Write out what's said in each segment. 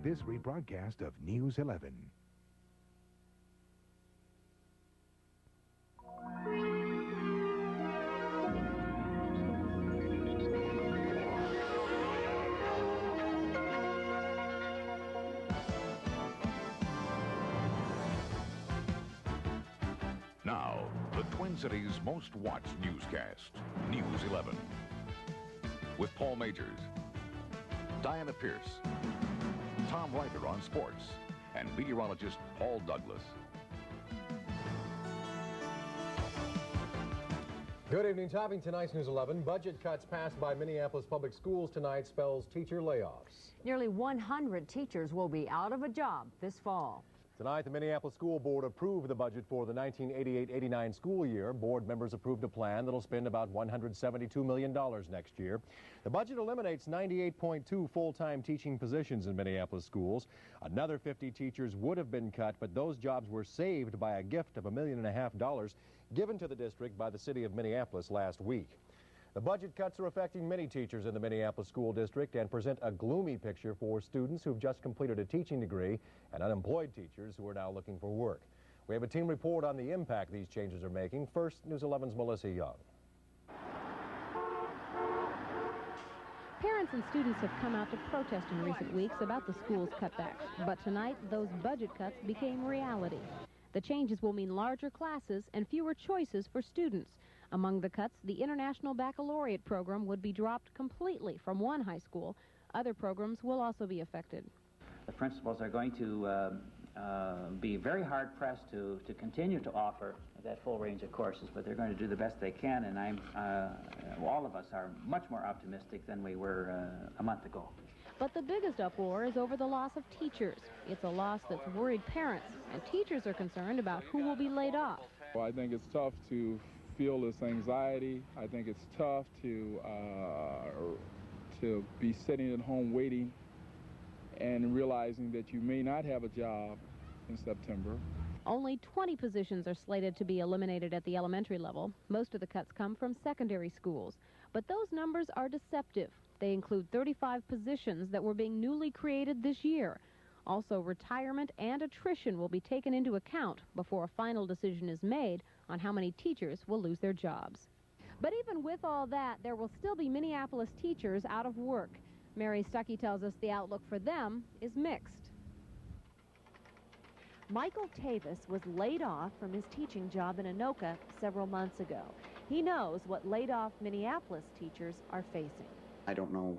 this rebroadcast of News 11. Now, the Twin Cities' most watched newscast, News 11. With Paul Majors, Diana Pierce, Tom Reiter on sports, and meteorologist Paul Douglas. Good evening. Topping tonight's News 11, budget cuts passed by Minneapolis Public Schools tonight spells teacher layoffs. Nearly 100 teachers will be out of a job this fall. Tonight, the Minneapolis School Board approved the budget for the 1988-89 school year. Board members approved a plan that'll spend about $172 million next year. The budget eliminates 98.2 full-time teaching positions in Minneapolis schools. Another 50 teachers would have been cut, but those jobs were saved by a gift of $1.5 million given to the district by the city of Minneapolis last week. The budget cuts are affecting many teachers in the Minneapolis School District and present a gloomy picture for students who've just completed a teaching degree and unemployed teachers who are now looking for work. We have a team report on the impact these changes are making. First, News 11's Melissa Young. Parents and students have come out to protest in recent weeks about the school's cutbacks, but tonight those budget cuts became reality. The changes will mean larger classes and fewer choices for students. Among the cuts, the International Baccalaureate program would be dropped completely from one high school. Other programs will also be affected. The principals are going to be very hard-pressed to continue to offer that full range of courses, but they're going to do the best they can, and all of us are much more optimistic than we were a month ago. But the biggest uproar is over the loss of teachers. It's a loss that's worried parents, and teachers are concerned about who will be laid off. Well, I think it's tough to feel this anxiety. I think it's tough to be sitting at home waiting and realizing that you may not have a job in September. Only 20 positions are slated to be eliminated at the elementary level. Most of the cuts come from secondary schools. But those numbers are deceptive. They include 35 positions that were being newly created this year. Also, retirement and attrition will be taken into account before a final decision is made on how many teachers will lose their jobs. But even with all that, there will still be Minneapolis teachers out of work. Mary Stuckey tells us the outlook for them is mixed. Michael Tavis was laid off from his teaching job in Anoka several months ago. He knows what laid-off Minneapolis teachers are facing. I don't know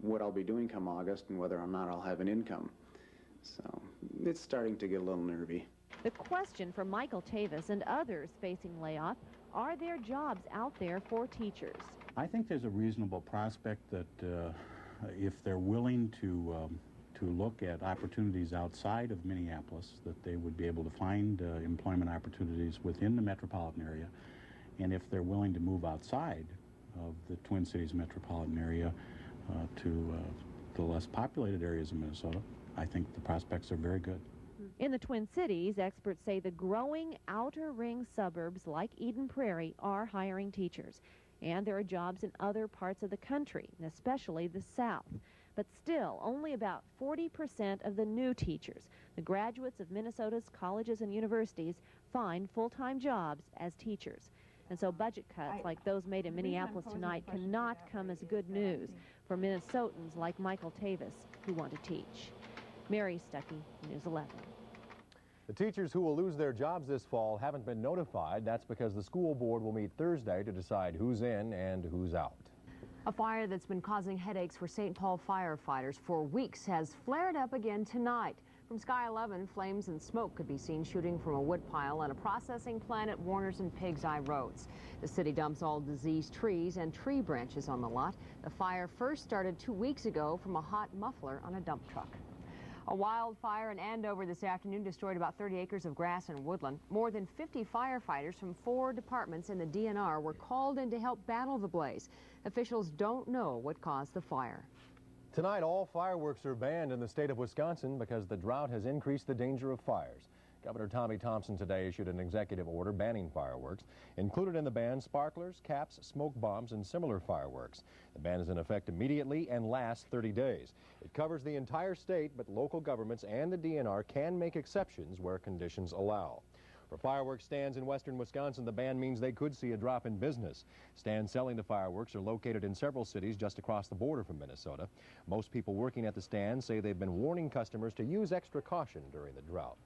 what I'll be doing come August and whether or not I'll have an income. So it's starting to get a little nervy. The question for Michael Tavis and others facing layoff, are there jobs out there for teachers? I think there's a reasonable prospect that if they're willing to look at opportunities outside of Minneapolis, that they would be able to find employment opportunities within the metropolitan area. And if they're willing to move outside of the Twin Cities metropolitan area to the less populated areas of Minnesota, I think the prospects are very good. In the Twin Cities, experts say the growing outer ring suburbs like Eden Prairie are hiring teachers. And there are jobs in other parts of the country, especially the South. But still, only about 40% of the new teachers, the graduates of Minnesota's colleges and universities, find full-time jobs as teachers. And so budget cuts like those made in Minneapolis tonight cannot come as good news for Minnesotans like Michael Tavis who want to teach. Mary Stuckey, News 11. The teachers who will lose their jobs this fall haven't been notified. That's because the school board will meet Thursday to decide who's in and who's out. A fire that's been causing headaches for St. Paul firefighters for weeks has flared up again tonight. From Sky 11, flames and smoke could be seen shooting from a woodpile on a processing plant at Warner's and Pigs Eye Roads. The city dumps all diseased trees and tree branches on the lot. The fire first started 2 weeks ago from a hot muffler on a dump truck. A wildfire in Andover this afternoon destroyed about 30 acres of grass and woodland. More than 50 firefighters from 4 departments in the DNR were called in to help battle the blaze. Officials don't know what caused the fire. Tonight, all fireworks are banned in the state of Wisconsin because the drought has increased the danger of fires. Governor Tommy Thompson today issued an executive order banning fireworks. Included in the ban, sparklers, caps, smoke bombs, and similar fireworks. The ban is in effect immediately and lasts 30 days. It covers the entire state, but local governments and the DNR can make exceptions where conditions allow. For fireworks stands in western Wisconsin, the ban means they could see a drop in business. Stands selling the fireworks are located in several cities just across the border from Minnesota. Most people working at the stands say they've been warning customers to use extra caution during the drought.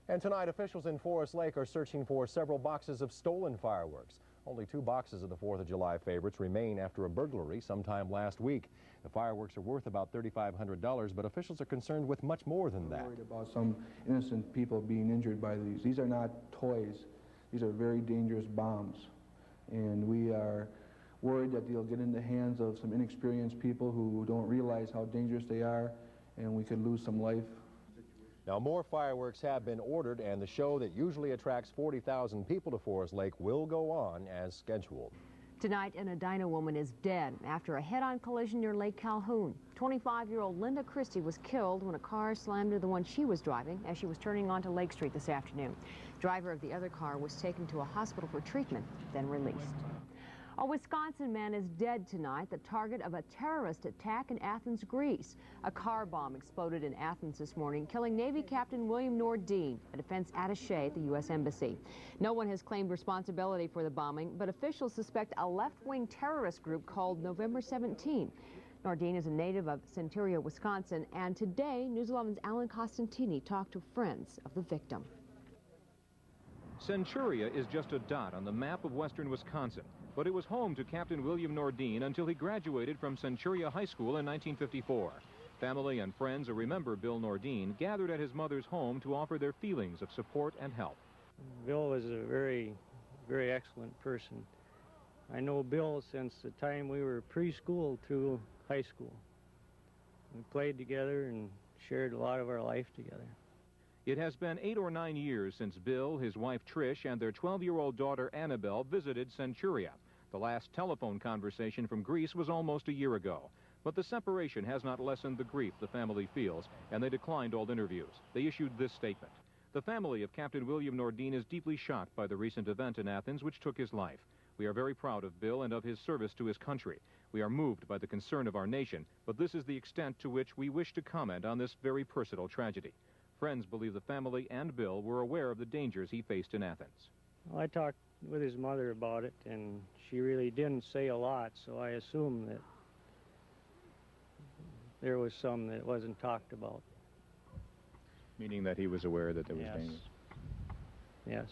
And tonight, officials in Forest Lake are searching for several boxes of stolen fireworks. Only 2 boxes of the 4th of July favorites remain after a burglary sometime last week. The fireworks are worth about $3,500, but officials are concerned with much more than that. We're worried about some innocent people being injured by these. These are not toys. These are very dangerous bombs. And we are worried that they'll get in the hands of some inexperienced people who don't realize how dangerous they are, and we could lose some life. Now, more fireworks have been ordered, and the show that usually attracts 40,000 people to Forest Lake will go on as scheduled. Tonight, an Edina woman is dead after a head-on collision near Lake Calhoun. 25-year-old Linda Christie was killed when a car slammed into the one she was driving as she was turning onto Lake Street this afternoon. Driver of the other car was taken to a hospital for treatment, then released. A Wisconsin man is dead tonight, the target of a terrorist attack in Athens, Greece. A car bomb exploded in Athens this morning, killing Navy Captain William Nordine, a defense attaché at the U.S. Embassy. No one has claimed responsibility for the bombing, but officials suspect a left-wing terrorist group called November 17. Nordine is a native of Centuria, Wisconsin, and today, News 11's Alan Costantini talked to friends of the victim. Centuria is just a dot on the map of western Wisconsin, but it was home to Captain William Nordine until he graduated from Centuria High School in 1954. Family and friends who remember Bill Nordine gathered at his mother's home to offer their feelings of support and help. Bill was a very, very excellent person. I know Bill since the time we were preschool through high school. We played together and shared a lot of our life together. It has been 8 or 9 years since Bill, his wife Trish, and their 12-year-old daughter Annabelle visited Centuria. The last telephone conversation from Greece was almost a year ago. But the separation has not lessened the grief the family feels, and they declined all interviews. They issued this statement. The family of Captain William Nordine is deeply shocked by the recent event in Athens which took his life. We are very proud of Bill and of his service to his country. We are moved by the concern of our nation, but this is the extent to which we wish to comment on this very personal tragedy. Friends believe the family and Bill were aware of the dangers he faced in Athens. Well, I talked with his mother about it, and she really didn't say a lot, so I assume that there was some that wasn't talked about. Meaning that he was aware that there was danger? Yes.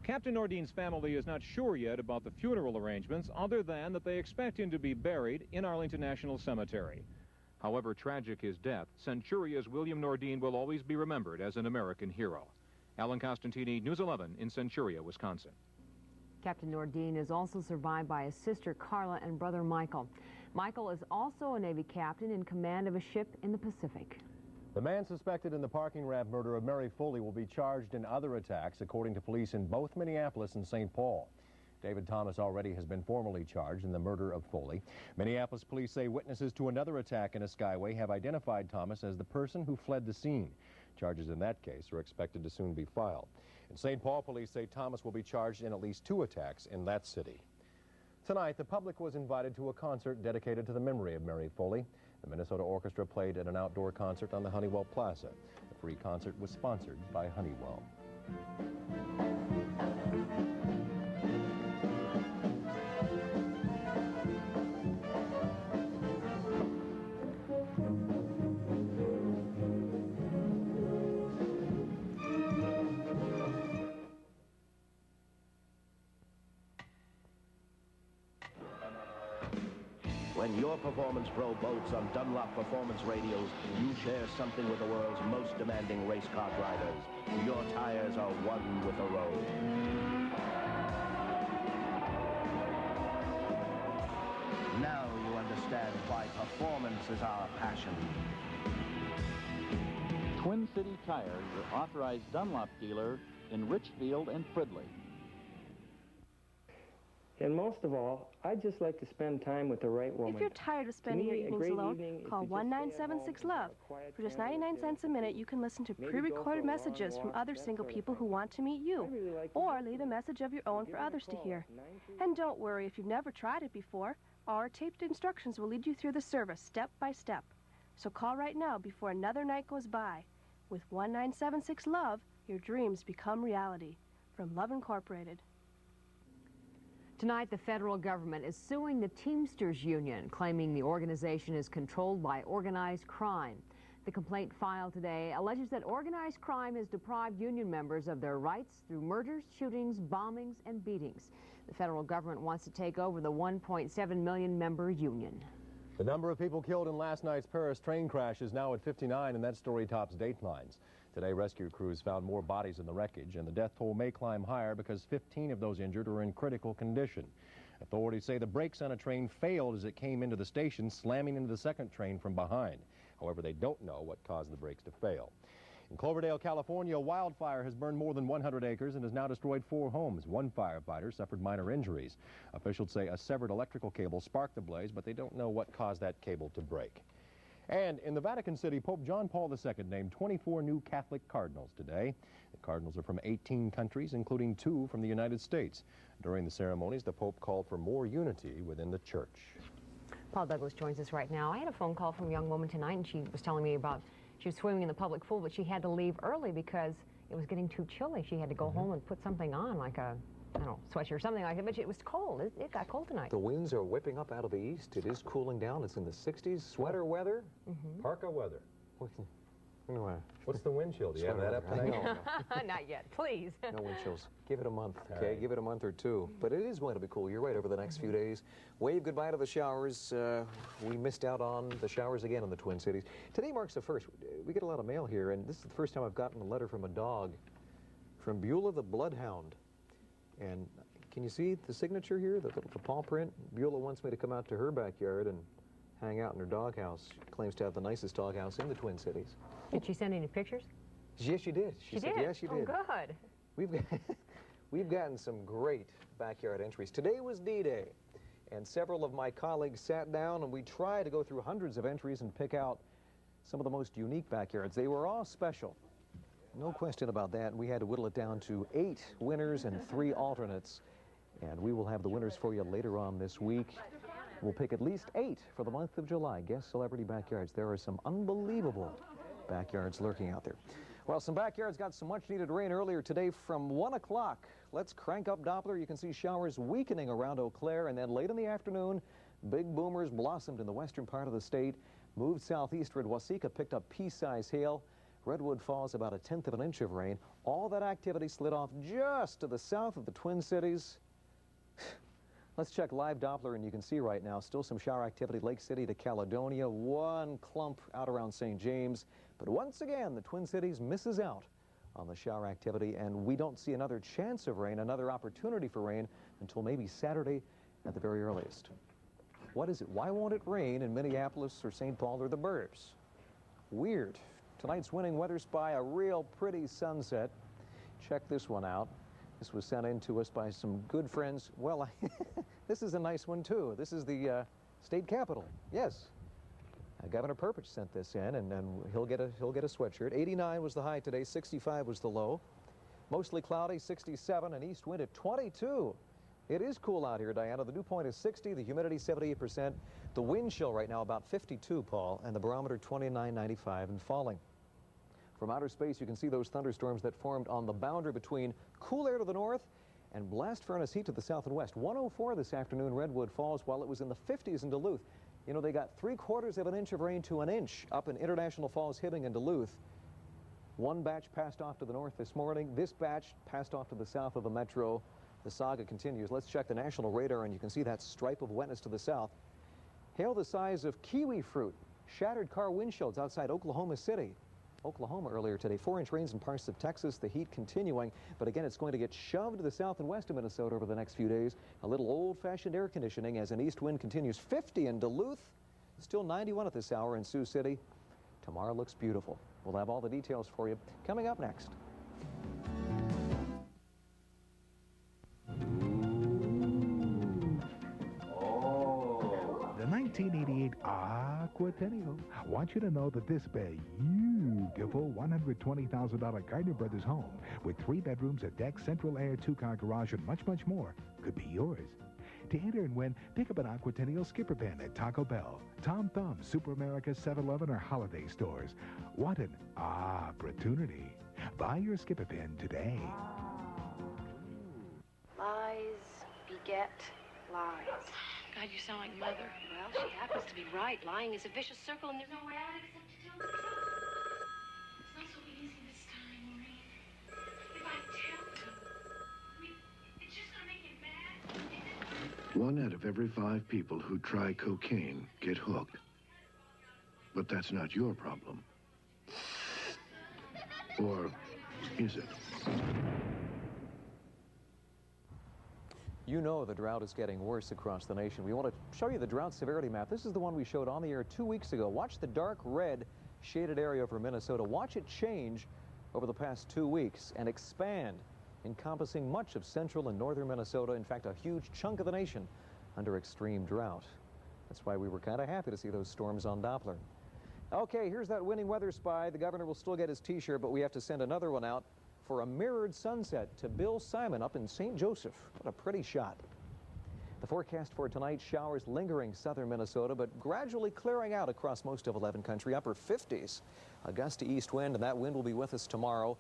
Captain Nordine's family is not sure yet about the funeral arrangements, other than that they expect him to be buried in Arlington National Cemetery. However tragic his death, Centuria's William Nordine will always be remembered as an American hero. Alan Costantini, News 11 in Centuria, Wisconsin. Captain Nordine is also survived by his sister Carla and brother Michael. Michael is also a Navy captain in command of a ship in the Pacific. The man suspected in the parking ramp murder of Mary Foley will be charged in other attacks, according to police in both Minneapolis and St. Paul. David Thomas already has been formally charged in the murder of Foley. Minneapolis police say witnesses to another attack in a skyway have identified Thomas as the person who fled the scene. Charges in that case are expected to soon be filed. In St. Paul, police say Thomas will be charged in at least 2 attacks in that city. Tonight, the public was invited to a concert dedicated to the memory of Mary Foley. The Minnesota Orchestra played at an outdoor concert on the Honeywell Plaza. The free concert was sponsored by Honeywell. When your Performance Pro boats on Dunlop Performance radials, you share something with the world's most demanding race car drivers. Your tires are one with the road. Now you understand why performance is our passion. Twin City Tires, your authorized Dunlop dealer in Richfield and Fridley. And most of all, I'd just like to spend time with the right woman. If you're tired of spending your evenings alone, call 1976-LOVE. For just 99 cents a minute, you can listen to pre-recorded messages from other single people who want to meet you, or leave a message of your own for others to hear. And don't worry if you've never tried it before. Our taped instructions will lead you through the service step by step. So call right now before another night goes by. With 1976-LOVE, your dreams become reality. From Love Incorporated. Tonight, the federal government is suing the Teamsters Union, claiming the organization is controlled by organized crime. The complaint filed today alleges that organized crime has deprived union members of their rights through murders, shootings, bombings, and beatings. The federal government wants to take over the 1.7 million member union. The number of people killed in last night's Paris train crash is now at 59, and that story tops Datelines. Today, rescue crews found more bodies in the wreckage, and the death toll may climb higher because 15 of those injured are in critical condition. Authorities say the brakes on a train failed as it came into the station, slamming into the second train from behind. However, they don't know what caused the brakes to fail. In Cloverdale, California, a wildfire has burned more than 100 acres and has now destroyed 4 homes. One firefighter suffered minor injuries. Officials say a severed electrical cable sparked the blaze, but they don't know what caused that cable to break. And in the Vatican City, Pope John Paul II named 24 new Catholic cardinals today. The cardinals are from 18 countries, including 2 from the United States. During the ceremonies, the Pope called for more unity within the church. Paul Douglas joins us right now. I had a phone call from a young woman tonight, and she was telling me about she was swimming in the public pool, but she had to leave early because it was getting too chilly. She had to go home and put something on, like a, I don't know, sweatshirt or something like that, but it was cold. It got cold tonight. The winds are whipping up out of the east. It is cooling down. It's in the 60s. Sweater weather. Parka weather. Anyway, what's the wind chill? Do you have that up tonight? Not yet, please. No wind chills. Give it a month, okay? Give it a month or 2. But it is going to be cool. You're right, over the next few days. Wave goodbye to the showers. We missed out on the showers again in the Twin Cities. Today marks the first. We get a lot of mail here, and this is the first time I've gotten a letter from a dog from Beulah the Bloodhound. And can you see the signature here, the paw print? Beulah wants me to come out to her backyard and hang out in her doghouse. She claims to have the nicest doghouse in the Twin Cities. Did she send any pictures? Yes, she did. She said, did? yes, she did. Oh, good. We've gotten some great backyard entries. Today was D-Day, and several of my colleagues sat down and we tried to go through hundreds of entries and pick out some of the most unique backyards. They were all special. No question about that. We had to whittle it down to 8 winners and 3 alternates. And we will have the winners for you later on this week. We'll pick at least 8 for the month of July. Guest celebrity backyards. There are some unbelievable backyards lurking out there. Well, some backyards got some much-needed rain earlier today from 1 o'clock. Let's crank up Doppler. You can see showers weakening around Eau Claire, and then late in the afternoon, big boomers blossomed in the western part of the state, moved southeastward. Waseca picked up pea-size hail. Redwood Falls about 1/10 of an inch of rain. All that activity slid off just to the south of the Twin Cities. Let's check live Doppler, and you can see right now still some shower activity Lake City to Caledonia, one clump out around St. James. But once again, the Twin Cities misses out on the shower activity, and we don't see another chance of rain, another opportunity for rain until maybe Saturday at the very earliest. What is it? Why won't it rain in Minneapolis or St. Paul or the burbs? Weird. Tonight's winning weather spy, a real pretty sunset. Check this one out. This was sent in to us by some good friends. Well, this is a nice one, too. This is the state capitol. Yes. Governor Perpich sent this in, and he'll get a sweatshirt. 89 was the high today. 65 was the low. Mostly cloudy, 67, and east wind at 22. It is cool out here, Diana. The dew point is 60, the humidity 78%. The wind chill right now about 52, Paul, and the barometer 29.95 and falling. From outer space, you can see those thunderstorms that formed on the boundary between cool air to the north and blast furnace heat to the south and west. 104 this afternoon, Redwood Falls, while it was in the 50s in Duluth. You know, they got 3/4 of an inch of rain to an inch up in International Falls, Hibbing, and Duluth. One batch passed off to the north this morning. This batch passed off to the south of the metro. The saga continues. Let's check the national radar, and you can see that stripe of wetness to the south. Hail the size of kiwi fruit. Shattered car windshields outside Oklahoma City. Oklahoma earlier today. 4-inch rains in parts of Texas. The heat continuing, but again, it's going to get shoved to the south and west of Minnesota over the next few days. A little old-fashioned air conditioning as an east wind continues. 50 in Duluth. Still 91 at this hour in Sioux City. Tomorrow looks beautiful. We'll have all the details for you coming up next. Aquatennial wants you to know that this beautiful $120,000 Gardner Brothers home with 3 bedrooms, a deck, central air, 2-car garage, and much, much more could be yours. To enter and win, pick up an Aquatennial skipper pen at Taco Bell, Tom Thumb, Super America, 7-Eleven, or holiday stores. What an opportunity. Buy your skipper pen today. Lies beget lies. God, you sound like Mother. Well, she happens to be right. Lying is a vicious circle, and there's no way out except to tell the truth. It's not so easy this time, Maureen. If I tell him, I mean, it's just gonna make him mad. 1 out of every 5 people who try cocaine get hooked. But that's not your problem. Or is it? You know the drought is getting worse across the nation. We want to show you the drought severity map. This is the one we showed on the air 2 weeks ago. Watch the dark red shaded area over Minnesota. Watch it change over the past 2 weeks and expand, encompassing much of central and northern Minnesota. In fact, a huge chunk of the nation under extreme drought. That's why we were kind of happy to see those storms on Doppler. Okay, here's that winning weather spy. The governor will still get his T-shirt, but we have to send another one out for a mirrored sunset to Bill Simon up in St. Joseph. What a pretty shot. The forecast for tonight, showers lingering southern Minnesota, but gradually clearing out across most of 11 country, upper 50s. A gusty east wind, and that wind will be with us tomorrow.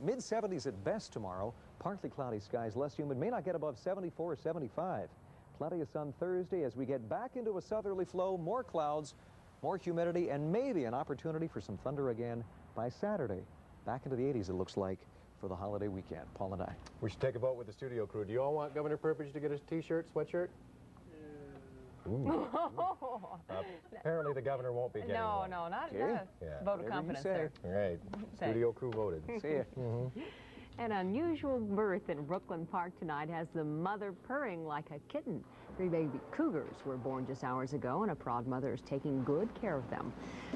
Mid-70s at best tomorrow. Partly cloudy skies, less humid, may not get above 74 or 75. Plenty of sun Thursday as we get back into a southerly flow, more clouds, more humidity, and maybe an opportunity for some thunder again by Saturday. Back into the 80s, it looks like, for the holiday weekend. Paul and I. We should take a vote with the studio crew. Do you all want Governor Purpose to get his T-shirt, sweatshirt? Apparently the governor won't be getting one. No, not Yeah. vote of confidence there. All right. Studio crew voted. See ya. An unusual birth in Brooklyn Park tonight has the mother purring like a kitten. 3 baby cougars were born just hours ago, and a proud mother is taking good care of them.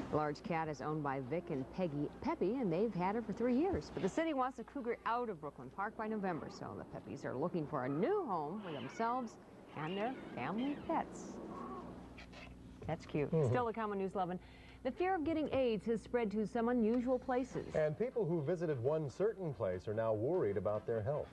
The large cat is owned by Vic and Peggy Peppy, and they've had her for 3 years. But the city wants the cougar out of Brooklyn Park by November, so the Peppys are looking for a new home for themselves and their family pets. That's cute. Still to come on News 11. The fear of getting AIDS has spread to some unusual places. And people who visited one certain place are now worried about their health.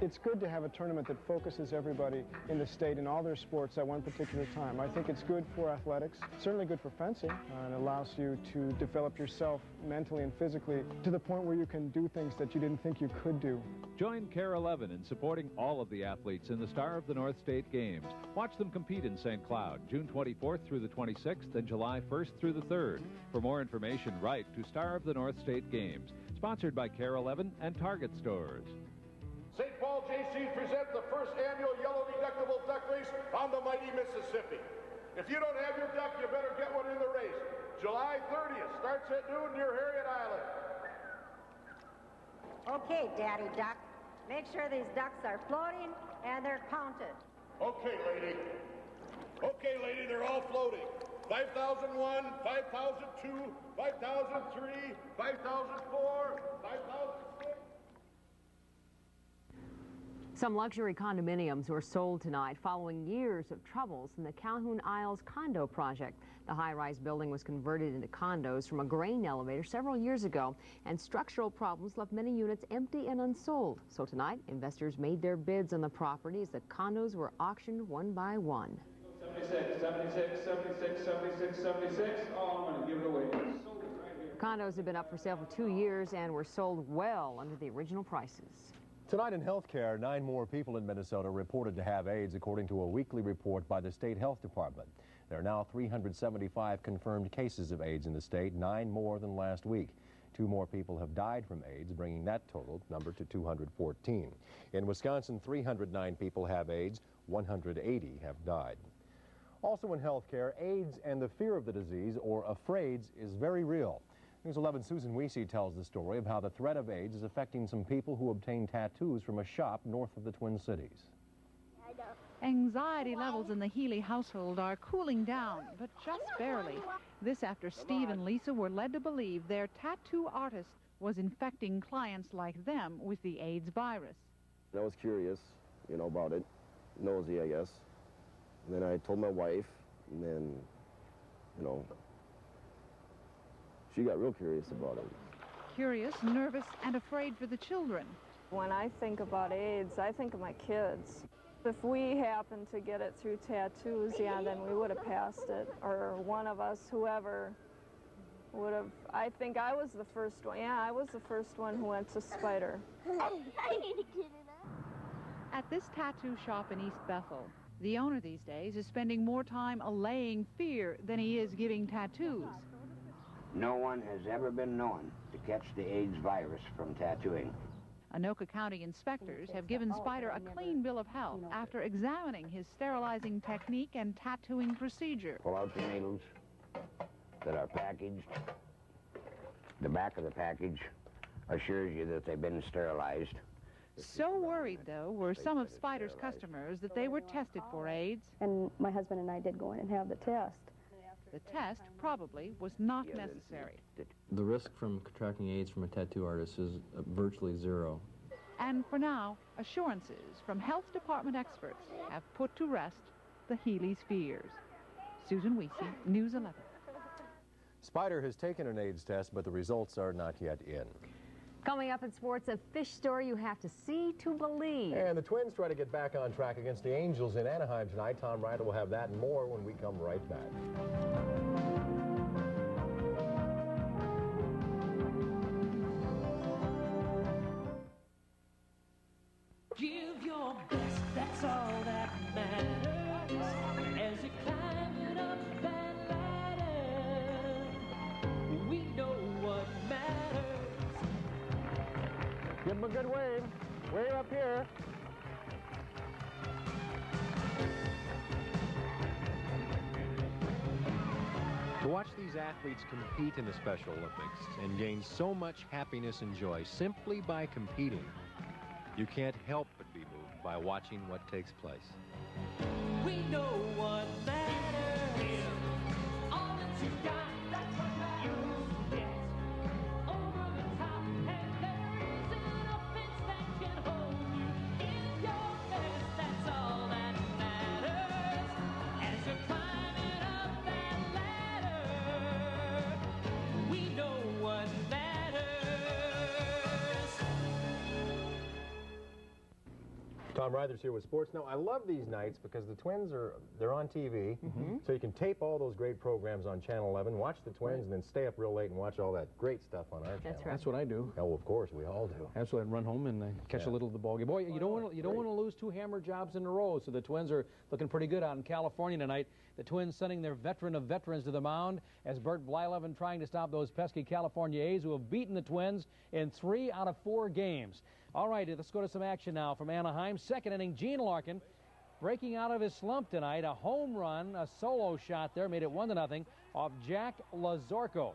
It's good to have a tournament that focuses everybody in the state in all their sports at one particular time. I think it's good for athletics, certainly good for fencing, and allows you to develop yourself mentally and physically to the point where you can do things that you didn't think you could do. Join KARE 11 in supporting all of the athletes in the Star of the North State Games. Watch them compete in St. Cloud, June 24th through the 26th and July 1st through the 3rd. For more information, write to Star of the North State Games. Sponsored by KARE 11 and Target Stores. St. Paul JCs present the first annual Yellow Deductible Duck Race on the mighty Mississippi. If you don't have your duck, you better get one in the race. July 30th, starts at noon near Harriet Island. Okay, Daddy Duck. Make sure these ducks are floating and they're counted. Okay, lady. Okay, lady, they're all floating. 5,001, 5,002, 5,003, 5,004, 5,006. Some luxury condominiums were sold tonight following years of troubles in the Calhoun Isles condo project. The high-rise building was converted into condos from a grain elevator several years ago, and structural problems left many units empty and unsold. So tonight, investors made their bids on the property as the condos were auctioned one by one. 76, 76, 76, 76, 76. Oh, I'm going to give it away. Condos have been up for sale for 2 years and were sold well under the original prices. Tonight in healthcare, 9 more people in Minnesota reported to have AIDS, according to a weekly report by the state health department. There are now 375 confirmed cases of AIDS in the state, 9 more than last week. 2 more people have died from AIDS, bringing that total number to 214. In Wisconsin, 309 people have AIDS, 180 have died. Also in healthcare, AIDS and the fear of the disease, or AFRAIDS, is very real. News 11's Susan Wiese tells the story of how the threat of AIDS is affecting some people who obtain tattoos from a shop north of the Twin Cities. Anxiety levels in the Healy household are cooling down, but just barely. This after Steve and Lisa were led to believe their tattoo artist was infecting clients like them with the AIDS virus. I was curious, you know, about it, nosy, I guess. And then I told my wife, and then, you know, she got real curious about it. Curious, nervous, and afraid for the children. When I think about AIDS, I think of my kids. If we happened to get it through tattoos, yeah, then we would have passed it, or one of us, whoever, would have. I think I was the first one. Yeah, I was the first one who went to Spider. At this tattoo shop in East Bethel, the owner these days is spending more time allaying fear than he is giving tattoos. No one has ever been known to catch the AIDS virus from tattooing. Anoka County inspectors have given Spider a clean bill of health after examining his sterilizing technique and tattooing procedure. Pull out the needles that are packaged. The back of the package assures you that they've been sterilized. So worried, though, were some of Spider's customers that they were tested for AIDS. And my husband and I did go in and have the test. The test probably was not necessary. The risk from contracting AIDS from a tattoo artist is virtually zero. And for now, assurances from health department experts have put to rest the Healy's fears. Susan Wiese, News 11. Spider has taken an AIDS test, but the results are not yet in. Coming up in sports, a fish story you have to see to believe. And the Twins try to get back on track against the Angels in Anaheim tonight. Tom Ryder will have that and more when we come right back. Give your best, that's all that matters. As you climb it up that ladder, we know what matters. Give him a good wave. Wave up here. To watch these athletes compete in the Special Olympics and gain so much happiness and joy simply by competing, you can't help but be moved by watching what takes place. We know what matters. All that you got, that's what matters. Yes. Over the top, and there isn't a fence that can hold you. Give your best, that's all that matters. As you're climbing up that ladder, we know what matters. Tom Ryder's here with sports. Now, I love these nights because the Twins they're on TV, so you can tape all those great programs on Channel 11, watch the Twins, and then stay up real late and watch all that great stuff on our channel. Right. That's what I do. Oh, of course, we all do. Absolutely, run home and catch a little of the ball game. Boy, you don't want to lose two hammer jobs in a row. So the Twins are looking pretty good out in California tonight. The Twins sending their veteran of veterans to the mound as Bert Blyleven trying to stop those pesky California A's who have beaten the Twins in 3 out of 4 games. All right, let's go to some action now from Anaheim. Second inning, Gene Larkin breaking out of his slump tonight. A home run, a solo shot there, made it 1-0 off Jack Lazorko.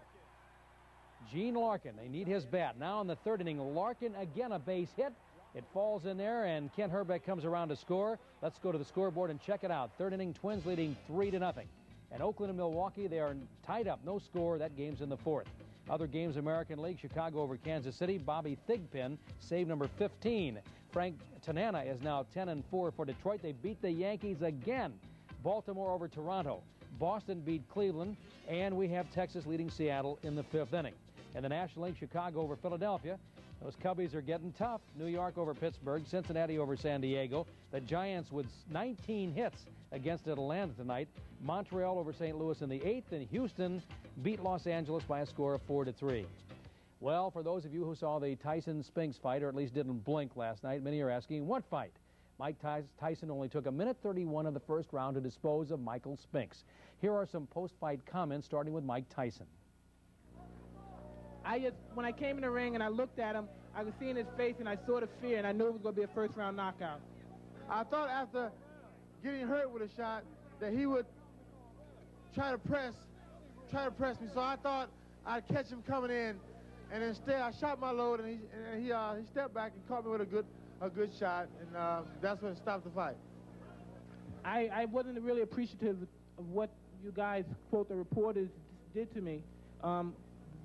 Gene Larkin, they need his bat. Now in the third inning, Larkin again a base hit. It falls in there, and Kent Herbeck comes around to score. Let's go to the scoreboard and check it out. Third inning, Twins leading 3-0. And Oakland and Milwaukee, they are tied up, no score. That game's in the fourth. Other games, American League, Chicago over Kansas City. Bobby Thigpen, save number 15. Frank Tanana is now 10-4 for Detroit. They beat the Yankees again. Baltimore over Toronto. Boston beat Cleveland. And we have Texas leading Seattle in the 5th inning. In the National League, Chicago over Philadelphia. Those Cubbies are getting tough. New York over Pittsburgh. Cincinnati over San Diego. The Giants with 19 hits against Atlanta tonight. Montreal over St. Louis in the 8th. And Houston beat Los Angeles by a score of 4-3. Well, for those of you who saw the Tyson-Spinks fight, or at least didn't blink last night, many are asking, what fight? Mike Tyson only took 1:31 of the first round to dispose of Michael Spinks. Here are some post-fight comments, starting with Mike Tyson. When I came in the ring and I looked at him, I could see in his face and I saw the fear, and I knew it was going to be a first-round knockout. I thought after getting hurt with a shot that he would try to press me, so I thought I'd catch him coming in, and instead I shot my load, and he stepped back and caught me with a good shot, and that's what stopped the fight. I wasn't really appreciative of what you guys, quote, the reporters, did to me.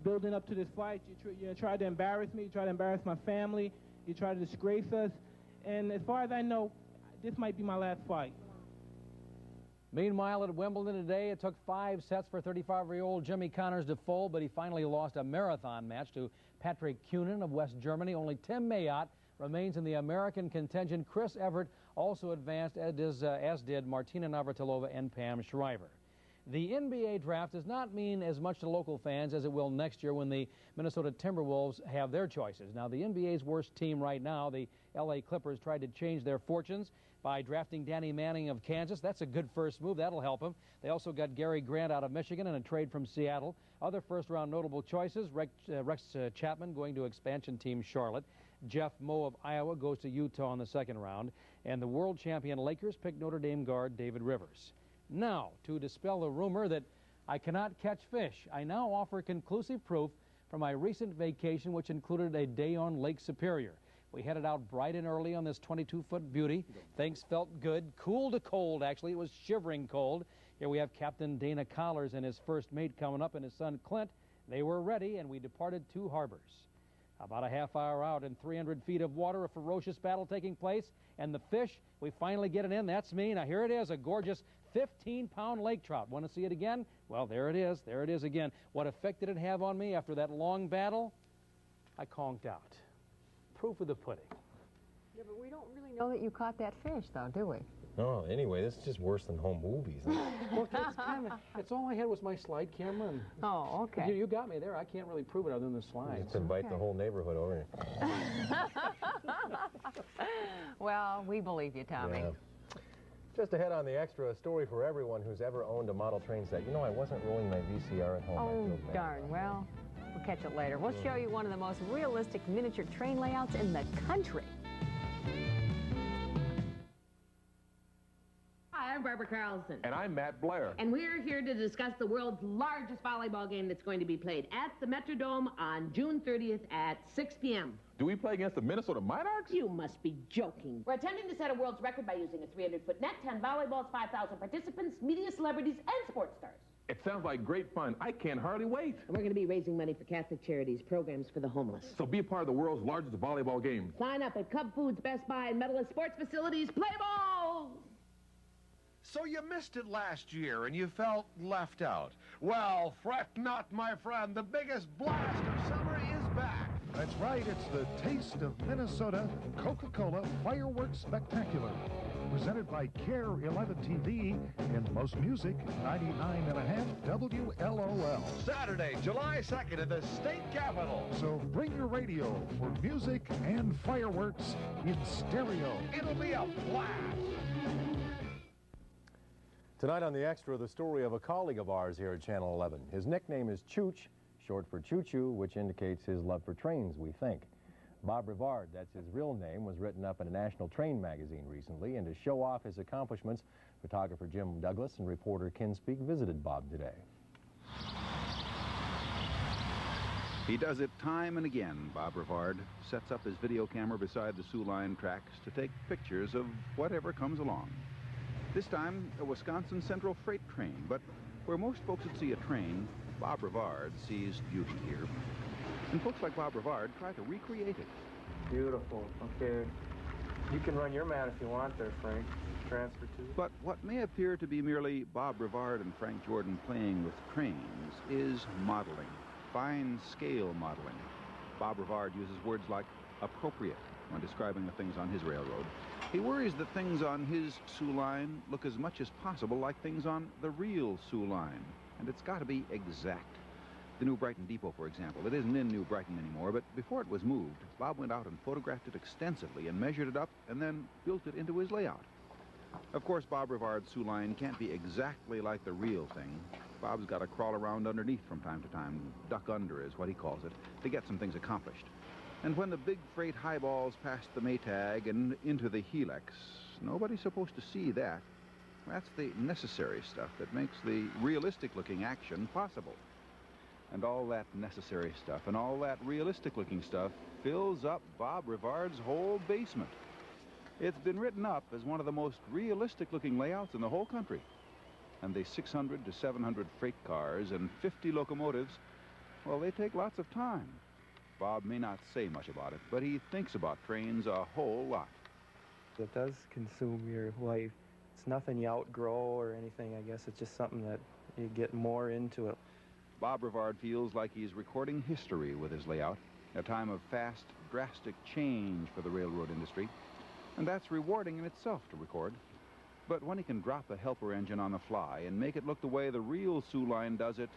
Building up to this fight, you tried to embarrass me, you tried to embarrass my family, you tried to disgrace us, and as far as I know, this might be my last fight. Meanwhile, at Wimbledon today, it took 5 sets for 35-year-old Jimmy Connors to fold, but he finally lost a marathon match to Patrick Cunin of West Germany. Only Tim Mayotte remains in the American contingent. Chris Everett also advanced, as did Martina Navratilova and Pam Shriver. The NBA draft does not mean as much to local fans as it will next year when the Minnesota Timberwolves have their choices. Now, the NBA's worst team right now, the LA Clippers, tried to change their fortunes by drafting Danny Manning of Kansas. That's a good first move. That'll help them. They also got Gary Grant out of Michigan and a trade from Seattle. Other first-round notable choices, Rex Chapman going to expansion team Charlotte. Jeff Moe of Iowa goes to Utah in the second round. And the world champion Lakers pick Notre Dame guard David Rivers. Now, to dispel the rumor that I cannot catch fish, I now offer conclusive proof from my recent vacation, which included a day on Lake Superior. We headed out bright and early on this 22-foot beauty. Things felt good, cool to cold, actually. It was shivering cold. Here we have Captain Dana Collars and his first mate coming up and his son Clint. They were ready, and we departed 2 harbors. About a half hour out in 300 feet of water, a ferocious battle taking place, and the fish, we finally get it in. That's me. Now, here it is, a gorgeous 15-pound lake trout. Want to see it again? Well, there it is. There it is again. What effect did it have on me after that long battle? I conked out. Proof of the pudding. Yeah, but we don't really know that you caught that fish, though, do we? No, anyway, this is just worse than home movies. Well, it's all I had was my slide camera. And oh, okay. You got me there. I can't really prove it other than the slides. Just invite the whole neighborhood over here. Well, we believe you, Tommy. Yeah. Just ahead on the extra, a story for everyone who's ever owned a model train set. You know, I wasn't rolling my VCR at home. Oh, darn. Well, we'll catch it later. We'll show you one of the most realistic miniature train layouts in the country. Hi, I'm Barbara Carlson. And I'm Matt Blair. And we're here to discuss the world's largest volleyball game that's going to be played at the Metrodome on June 30th at 6 p.m. Do we play against the Minnesota Monarchs? You must be joking. We're attempting to set a world's record by using a 300-foot net, 10 volleyballs, 5,000 participants, media celebrities, and sports stars. It sounds like great fun. I can't hardly wait. And we're going to be raising money for Catholic charities, programs for the homeless. So be a part of the world's largest volleyball game. Sign up at Cub Foods, Best Buy, and Medalist Sports Facilities. Play ball! So you missed it last year and you felt left out. Well, fret not, my friend. The biggest blast of summer is back. That's right. It's the Taste of Minnesota Coca-Cola Fireworks Spectacular. Presented by KARE 11 TV and Most Music 99.5 WLOL. Saturday, July 2nd at the state capitol. So bring your radio for music and fireworks in stereo. It'll be a blast. Tonight on The Extra, the story of a colleague of ours here at Channel 11. His nickname is Chooch, short for choo-choo, which indicates his love for trains, we think. Bob Rivard, that's his real name, was written up in a national train magazine recently, and to show off his accomplishments, photographer Jim Douglas and reporter Ken Speak visited Bob today. He does it time and again. Bob Rivard sets up his video camera beside the Sioux Line tracks to take pictures of whatever comes along. This time, a Wisconsin Central freight train, but where most folks would see a train, Bob Rivard sees beauty here. And folks like Bob Rivard try to recreate it. Beautiful. Okay. You can run your mat if you want there, Frank. Transfer to. But what may appear to be merely Bob Rivard and Frank Jordan playing with trains is modeling, fine-scale modeling. Bob Rivard uses words like appropriate when describing the things on his railroad. He worries that things on his Sioux Line look as much as possible like things on the real Sioux Line, and it's got to be exact. The New Brighton Depot, for example, it isn't in New Brighton anymore, but before it was moved, Bob went out and photographed it extensively and measured it up and then built it into his layout. Of course, Bob Rivard's Sioux Line can't be exactly like the real thing. Bob's got to crawl around underneath from time to time. Duck under is what he calls it, to get some things accomplished. And when the big freight highballs past the Maytag and into the Helix, nobody's supposed to see that. That's the necessary stuff that makes the realistic-looking action possible. And all that necessary stuff and all that realistic-looking stuff fills up Bob Rivard's whole basement. It's been written up as one of the most realistic-looking layouts in the whole country. And the 600 to 700 freight cars and 50 locomotives, well, they take lots of time. Bob may not say much about it, but he thinks about trains a whole lot. It does consume your life. It's nothing you outgrow or anything, I guess. It's just something that you get more into it. Bob Rivard feels like he's recording history with his layout, a time of fast, drastic change for the railroad industry. And that's rewarding in itself to record. But when he can drop a helper engine on the fly and make it look the way the real Sioux line does it...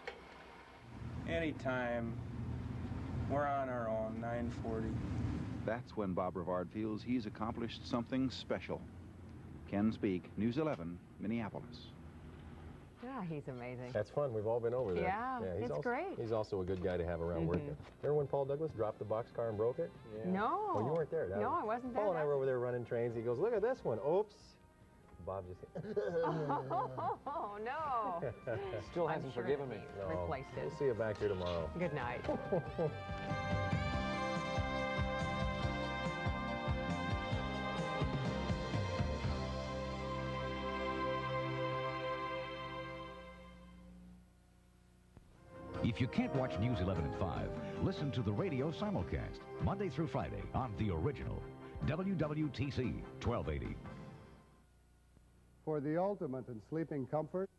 Anytime. We're on our own, 940. That's when Bob Rivard feels he's accomplished something special. Ken Speak, News 11, Minneapolis. Yeah, he's amazing. That's fun. We've all been over there. Yeah, he's it's great. He's also a good guy to have around working. Remember when Paul Douglas dropped the boxcar and broke it? Yeah. No. Well, you weren't there. No, I wasn't there. Paul and I were over there running trains. He goes, look at this one. Oops. Bob just... Oh, no. Still hasn't forgiven me. No. Replaced it. We'll see you back here tomorrow. Good night. If you can't watch News 11 at 5, listen to the radio simulcast, Monday through Friday on the original WWTC 1280. For the ultimate in sleeping comfort,